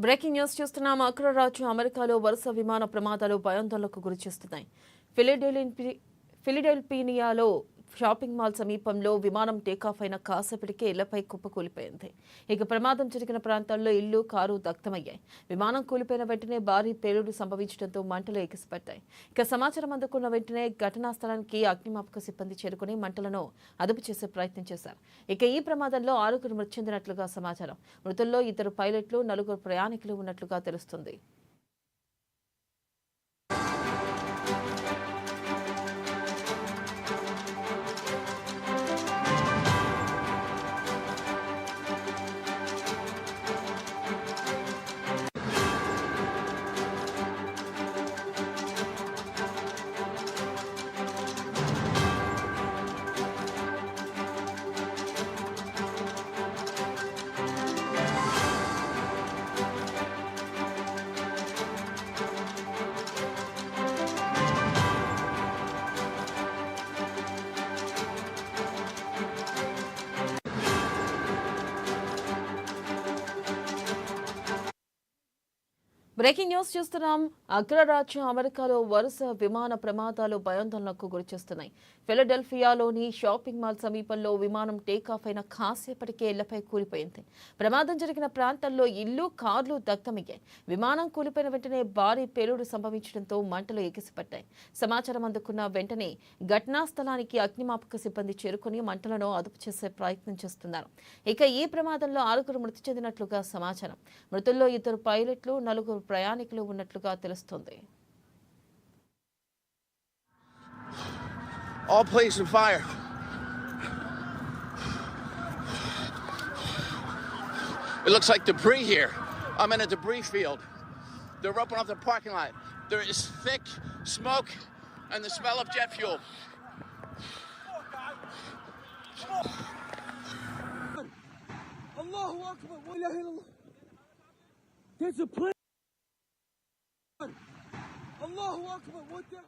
Breaking news చూస్తున్నాం. అగ్రరాజ్యం అమెరికాలో వరుస విమాన ప్రమాదాలు భయాందోళనకు గురిచేస్తున్నాయి. ఫిలడెల్ఫియాలో షాపింగ్ మాల్ సమీపంలో విమానం టేకాఫ్ అయిన కాసేపటికే ఇళ్లపై కుప్పకూలిపోయింది. ఇక ప్రమాదం జరిగిన ప్రాంతాల్లో ఇల్లు, కారు దగ్ధమయ్యాయి. విమానం కూలిపోయిన వెంటనే భారీ పేలుడు సంభవించడంతో మంటలు ఎగిసిపట్టాయి. ఇక సమాచారం అందుకున్న వెంటనే ఘటనా స్థలానికి అగ్నిమాపక సిబ్బంది చేరుకుని మంటలను అదుపు చేసే ప్రయత్నం చేశారు. ఇక ఈ ప్రమాదంలో 6 మృతి చెందినట్లుగా సమాచారం. మృతుల్లో 2 పైలట్లు, 4 ప్రయాణికులు ఉన్నట్లుగా తెలుస్తుంది. బ్రేకింగ్ న్యూస్ చూస్తున్నాం. అగ్రరాజ్యం అమెరికాలో వరుస విమాన ప్రమాదాలు భయాందోళనకు గురిచేస్తున్నాయి. ఫిలడెల్ఫియాలోని షాపింగ్ మాల్ సమీపంలో విమానం టేకాఫ్ అయిన కాసేపటికే ఇళ్లపై కూలిపోయింది. ప్రమాదం జరిగిన ప్రాంతాల్లో ఇల్లు, కార్లు దగ్ధమయ్యాయి. విమానం కూలిపోయిన వెంటనే భారీ పేలుడు సంభవించడంతో మంటలు ఎగిసిపట్టాయి. సమాచారం అందుకున్న వెంటనే ఘటనా స్థలానికి అగ్నిమాపక సిబ్బంది చేరుకుని మంటలను అదుపు చేసే ప్రయత్నం చేస్తున్నారు. ఇక ఈ ప్రమాదంలో 6 మృతి చెందినట్లుగా సమాచారం. మృతుల్లో 2 పైలట్లు, 4 ప్రయాణికులు ఉన్నట్లుగా తెలుస్తోంది. All police and fire. It looks like debris here. I'm in a debris field. They're roping off the parking lot. There is thick smoke and the smell of jet fuel. Allahu Akbar. Wa ilaha illallah. There's a plane. Allahu Akbar. What the